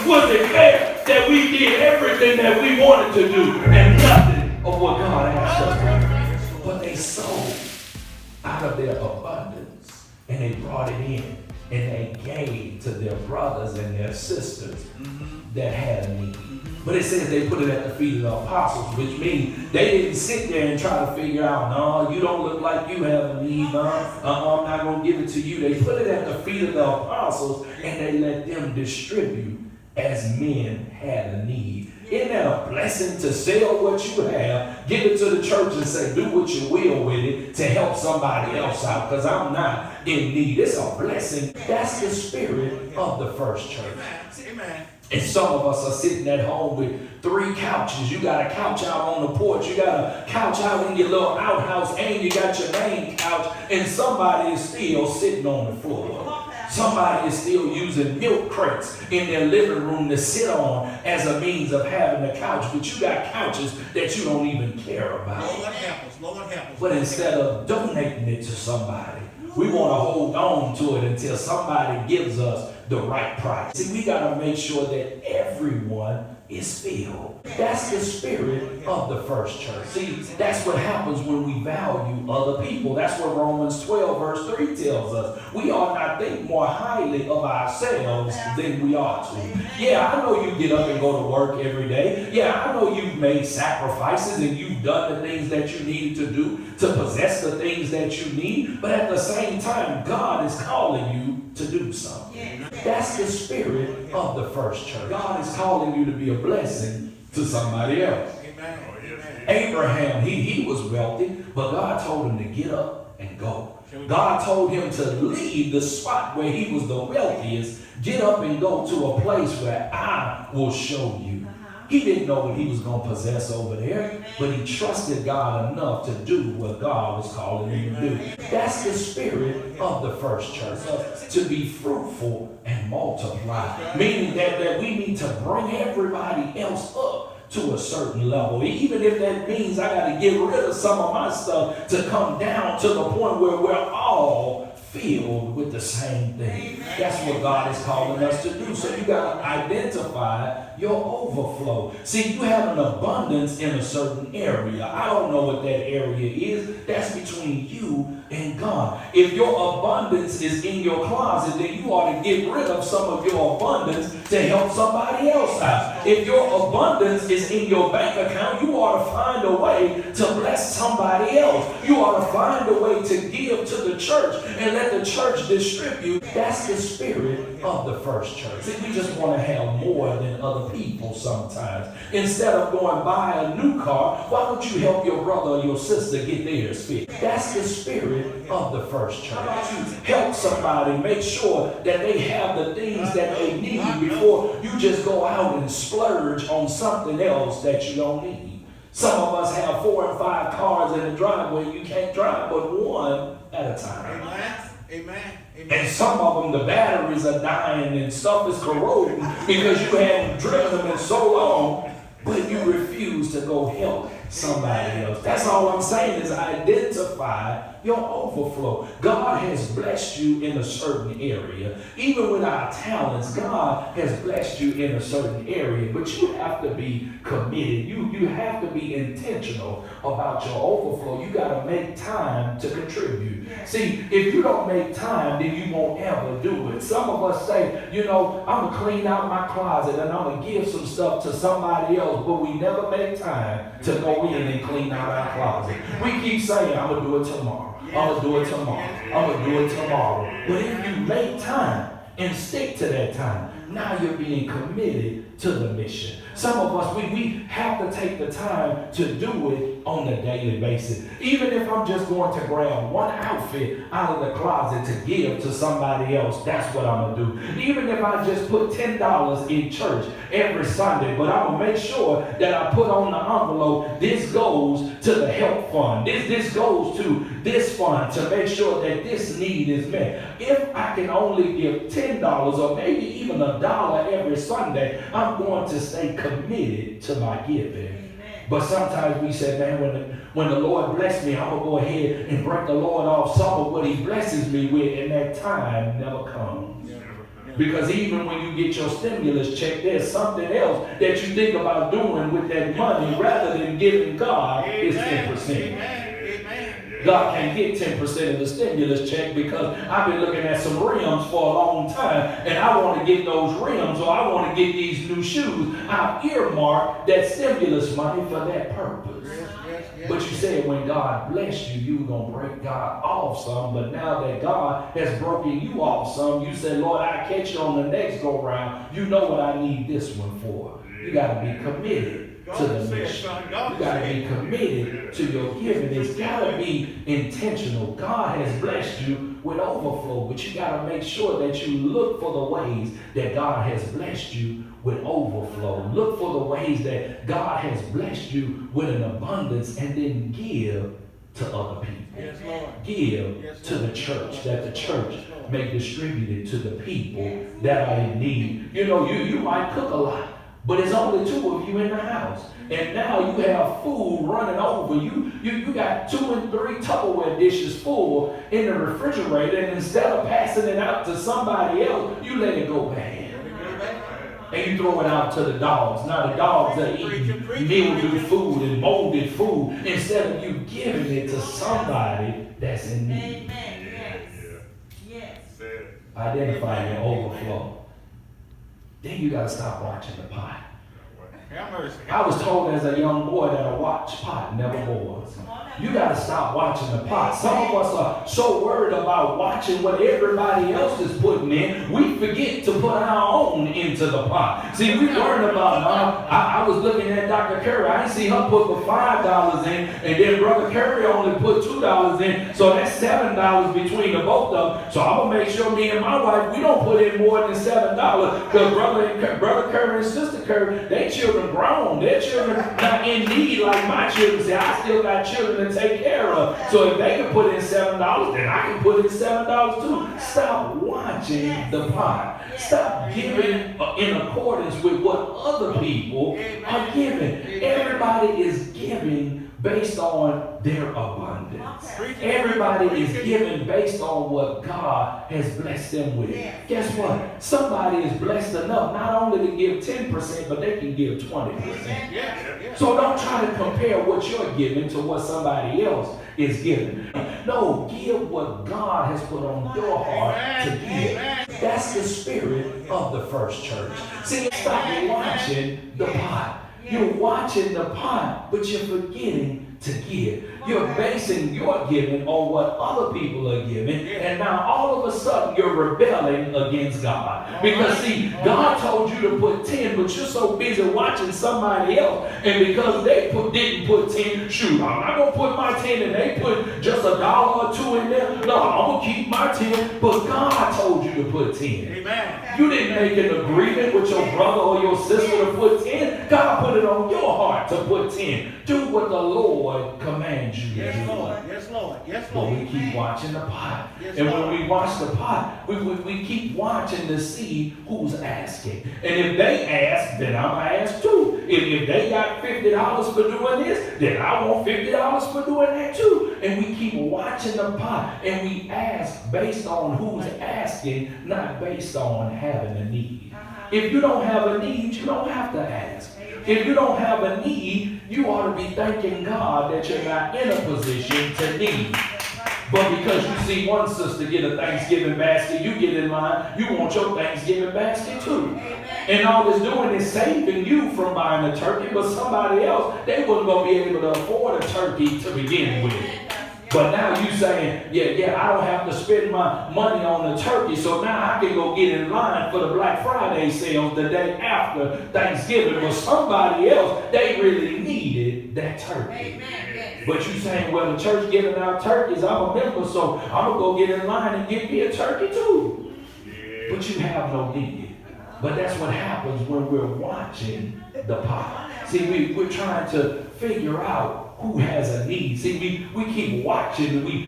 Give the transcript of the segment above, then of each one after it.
Was it fair that we did everything that we wanted to do and nothing of what God asked us to do? But they sold out of their abundance and they brought it in and they gave to their brothers and their sisters that had a need. But it says they put it at the feet of the apostles, which means they didn't sit there and try to figure out, no, you don't look like you have a need, no, I'm not going to give it to you. They put it at the feet of the apostles and they let them distribute as men had a need. Isn't that a blessing to sell what you have, give it to the church and say, do what you will with it to help somebody else out because I'm not in need. It's a blessing. That's the spirit of the first church. Amen. And some of us are sitting at home with 3 couches. You got a couch out on the porch. You got a couch out in your little outhouse and you got your main couch and somebody is still sitting on the floor. Somebody is still using milk crates in their living room to sit on as a means of having a couch. But you got couches that you don't even care about. Lord help us. But instead of donating it to somebody, we want to hold on to it until somebody gives us the right price. See, we got to make sure that everyone is filled. That's the spirit of the first church. See, that's what happens when we value other people. That's what Romans 12 verse 3 tells us. We ought not think more highly of ourselves than we ought to. Yeah, I know you get up and go to work every day. Yeah, I know you've made sacrifices and you've done the things that you needed to do to possess the things that you need. But at the same time, God is calling you to do something. That's the spirit of the first church. God is calling you to be a blessing to somebody else. Abraham, he was wealthy, but God told him to get up and go. God told him to leave the spot where he was the wealthiest, get up and go to a place where I will show you. He didn't know what he was going to possess over there, but he trusted God enough to do what God was calling him to do. That's the spirit of the first church, to be fruitful and multiply, meaning that we need to bring everybody else up to a certain level. Even if that means I got to get rid of some of my stuff to come down to the point where we're all filled with the same thing. That's what God is calling us to do. So you got to identify your overflow. See, you have an abundance in a certain area. I don't know what that area is. That's between you and God. If your abundance is in your closet, then you ought to get rid of some of your abundance to help somebody else out. If your abundance is in your bank account, you ought to find a way to bless somebody else. You ought to find a way to give to the church and let the church distribute. That's the spirit of the first church. See, we just want to have more than other people sometimes. Instead of going buy a new car, why don't you help your brother or your sister get theirs fixed? That's the spirit of the first church. You help somebody, make sure that they have the things that they need before you just go out and splurge on something else that you don't need. Some of us have 4 and 5 cars in the driveway. You can't drive but one at a time. Amen. And some of them, the batteries are dying and stuff is corroding because you haven't driven them in so long, but you refuse to go help somebody else. That's all I'm saying is identify your overflow. God has blessed you in a certain area. Even with our talents, God has blessed you in a certain area, but you have to be committed. You have to be intentional about your overflow. You got to make time to contribute. See, if you don't make time, then you won't ever do it. Some of us say, I'm going to clean out my closet and I'm going to give some stuff to somebody else, but we never make time to go in and clean out our closet. We keep saying, I'm going to do it tomorrow. I'm going to do it tomorrow. I'm going to do it tomorrow. But if you make time and stick to that time, now you're being committed to the mission. Some of us, we have to take the time to do it on a daily basis. Even if I'm just going to grab one outfit out of the closet to give to somebody else, that's what I'm going to do. Even if I just put $10 in church every Sunday, but I'm going to make sure that I put on the envelope, this goes to the help fund. This goes to this fund to make sure that this need is met. If I can only give $10 or maybe even $1 every Sunday, I'm going to stay committed to my giving. Amen. But sometimes we say, man, when the Lord bless me, I'm going to go ahead and break the Lord off some of what he blesses me with, and that time never comes. Because even when you get your stimulus check, there's something else that you think about doing with that money rather than giving God is 10%. God can't get 10% of the stimulus check because I've been looking at some rims for a long time and I want to get those rims or I want to get these new shoes. I've earmarked that stimulus money for that purpose. But you said when God blessed you, you were going to break God off some. But now that God has broken you off some, you said, Lord, I'll catch you on the next go round. You know what I need this one for. You got to be committed to the mission. You got to be committed to your giving. It's got to be intentional. God has blessed you with overflow, but you got to make sure that you look for the ways that God has blessed you with overflow. Look for the ways that God has blessed you with an abundance and then give to other people. Yes, Lord. Give Yes, to the church, that the church may distribute it to the people that are in need. You know, you might cook a lot, but it's only 2 of you in the house. And now you have food running over. You got 2 and 3 Tupperware dishes full in the refrigerator, and instead of passing it out to somebody else, you let it go bad. And you throw it out to the dogs. Now the dogs are eating mildew food and molded food instead of you giving it to somebody that's in need. Yes. Identify your overflow. Then you got to stop watching the pot. Have mercy. I was told as a young boy that a watch pot never boils. You got to stop watching the pot. Some of us are so worried about watching what everybody else is putting in, we forget to put our own into the pot. See, we learned about, I was looking at Dr. Curry. I didn't see her put the $5 in, and then Brother Curry only put $2 in. So that's $7 between the both of them. So I'm going to make sure me and my wife, we don't put in more than $7. Because Brother Curry and Sister Curry, they children grown. Their children not in need like my children. See, I still got children to take care of. So if they can put in $7, then I can put in $7 too. Stop watching the pot. Stop giving in accordance with what other people are giving. Everybody is giving based on their abundance. Everybody is giving based on what God has blessed them with. Guess what? Somebody is blessed enough not only to give 10%, but they can give 20%. So don't try to compare what you're giving to what somebody else is giving. No, give what God has put on your heart to give. That's the spirit of the first church. See, stop watching the pot. You're watching the pot, but you're forgetting to give. You're basing your giving on what other people are giving, and now all of a sudden you're rebelling against God. Because see, God told you to put 10, but you're so busy watching somebody else, and because they didn't put 10, shoot, I'm not going to put my 10 and they put just $1 or 2 in there. No, I'm going to keep my 10, but God told you to put 10. Amen. You didn't make an agreement with your brother or your sister to put 10. God put it on your heart to put 10. Do what the Lord commands you to do. Yes, Lord. Yes, Lord. Yes, But Lord. we keep watching the pot. Yes, And Lord. when we watch the pot, we keep watching to see who's asking. And if they ask, then I'm going to ask too. If they got $50 for doing this, then I want $50 for doing that too. And we keep watching the pot. And we ask based on who's asking, not based on having a need. If you don't have a need, you don't have to ask. If you don't have a need, you ought to be thanking God that you're not in a position to need. But because you see one sister get a Thanksgiving basket, you get in line, you want your Thanksgiving basket too. And all it's doing is saving you from buying a turkey, but somebody else, they wasn't going to be able to afford a turkey to begin with. But now you saying, yeah, I don't have to spend my money on the turkey, so now I can go get in line for the Black Friday sales the day after Thanksgiving. But somebody else, they really needed that turkey. But you saying, well, the church giving out turkeys, I'm a member, so I'm going to go get in line and get me a turkey too. But you have no need. But that's what happens when we're watching the pot. See, we're trying to figure out who has a need. See, we keep watching.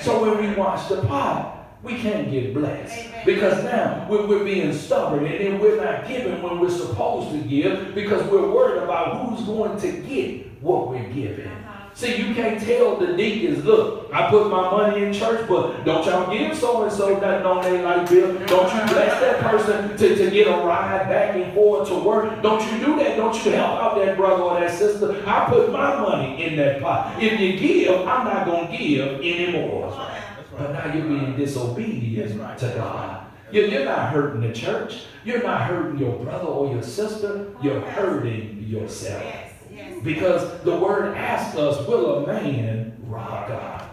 So when we watch the pot, we can't get blessed. Because now we're being stubborn and then we're not giving when we're supposed to give because we're worried about who's going to get what we're giving. See, you can't tell the deacons, look, I put my money in church, but don't y'all give so-and-so nothing on their light bill. Don't you bless that person to get a ride back and forth to work. Don't you do that. Don't you help out that brother or that sister. I put my money in that pot. If you give, I'm not going to give anymore. But now you're being disobedient to God. You're not hurting the church. You're not hurting your brother or your sister. You're hurting yourself. Because the word asks us, will a man rob God?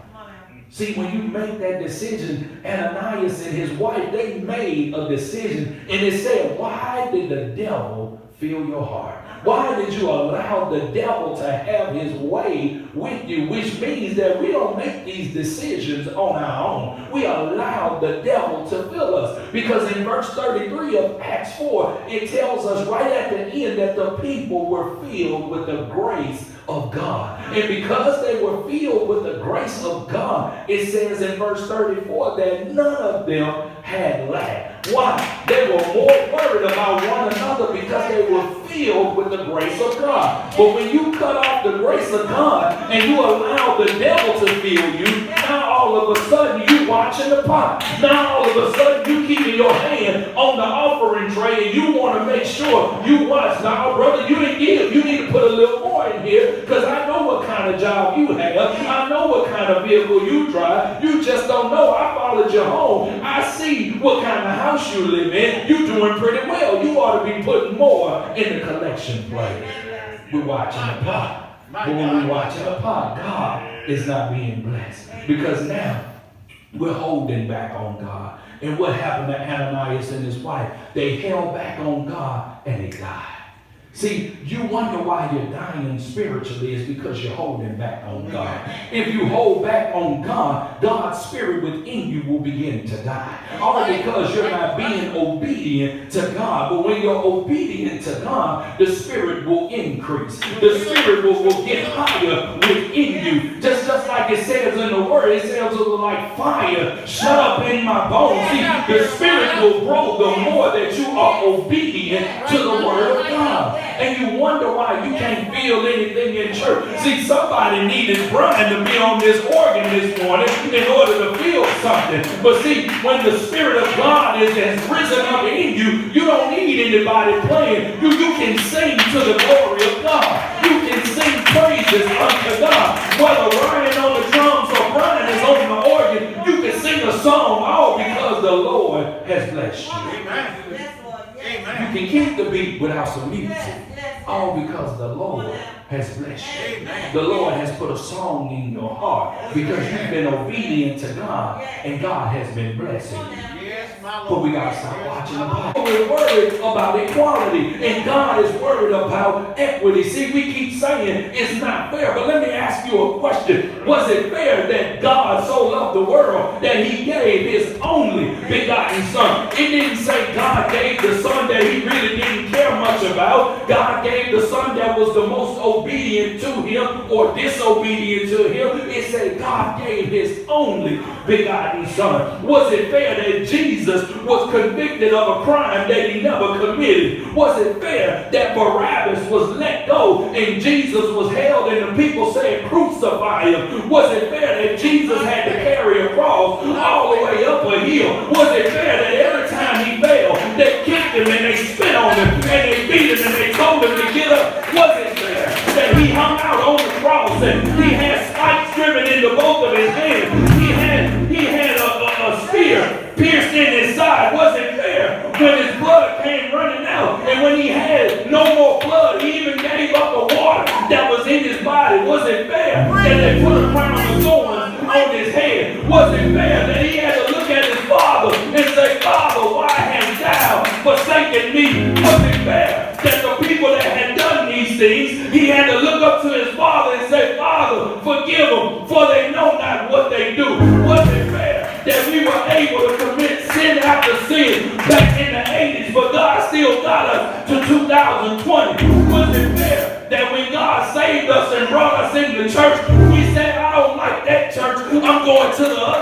See, when you make that decision, Ananias and his wife, they made a decision. And it said, why did the devil fill your heart? Why did you allow the devil to have his way with you? Which means that we don't make these decisions on our own. We allow the devil to fill us. Because in verse 33 of Acts 4, it tells us right at the end that the people were filled with the grace of God. And because they were filled with the grace of God, it says in verse 34 that none of them had lack. Why? They were more worried about one another because they were filled with the grace of God. But when you cut off the grace of God and you allow the devil to fill you, now all of a sudden you watching the pot. Now all of a sudden you keeping your hand on the offering tray and you want to make sure you watch. Now, brother, you didn't give. You need to put a little more in here because I know what kind of job you have. I know what kind of vehicle you drive. You just don't know. I followed you home. I see what kind of house you live in. You're doing pretty well. You ought to be putting more in the collection plate. We're watching the pot. But when we're watching the pot, God is not being blessed. Because now we're holding back on God. And what happened to Ananias and his wife? They held back on God and they died. See, you wonder why you're dying spiritually is because you're holding back on God. If you hold back on God, God's spirit within you will begin to die. All because you're not being obedient to God. But when you're obedient to God, the spirit will increase. The spirit will get higher within you. Just like it says in the word, it says like fire shut up in my bones. See, the spirit will grow the more that you are obedient to the word of God. And you wonder why you can't feel anything in church. See, somebody needed Brian to be on this organ this morning in order to feel something. But see, when the Spirit of God has risen up in you, you don't need anybody playing. You can sing to the glory of God. You can sing praises unto God. Whether Ryan on the drums or Brian is on the organ, you can sing a song all because the Lord has blessed you. Amen. You can keep the beat without some music. All because the Lord has blessed you. The Lord has put a song in your heart because you've been obedient to God and God has been blessing you. But we got to stop watching the Bible. We're worried about equality and God is worried about equity. See, we keep saying it's not fair, but let me ask you a question. Was it fair that God so loved the world that he gave his only begotten son? It didn't say God gave the son that he really didn't care much about. God gave the son that was the most obedient to him or disobedient to him. It said God gave his only begotten son. Was it fair that Jesus was convicted of a crime that he never committed? Was it fair that Barabbas was let go and Jesus was held and the people said crucify him? Was it fair that Jesus had to carry a cross all the way up a hill? Was it fair that every time he fell they kicked him and they spit on him and they beat him and they told him to get up? Was it fair that he hung out on the cross and he had spikes driven into both of his hands? He had a spear pierced in his side. Was it fair when his blood came running out and when he had no more blood he even gave up the water that was in his body? Was it fair that they put a crown of thorns on his head? Was it fair that he had to look at his father and say, Father, why hast thou forsaken me? Was it fair that the people that had done these things, he had to look up to his father and say, Father, forgive them, for they know not what they do? Was it fair that we were able to commit sin after sin back in the 80s, but God still got us to 2020? Was it fair that when God saved us and brought us into church, we said, I don't like that church, I'm going to the other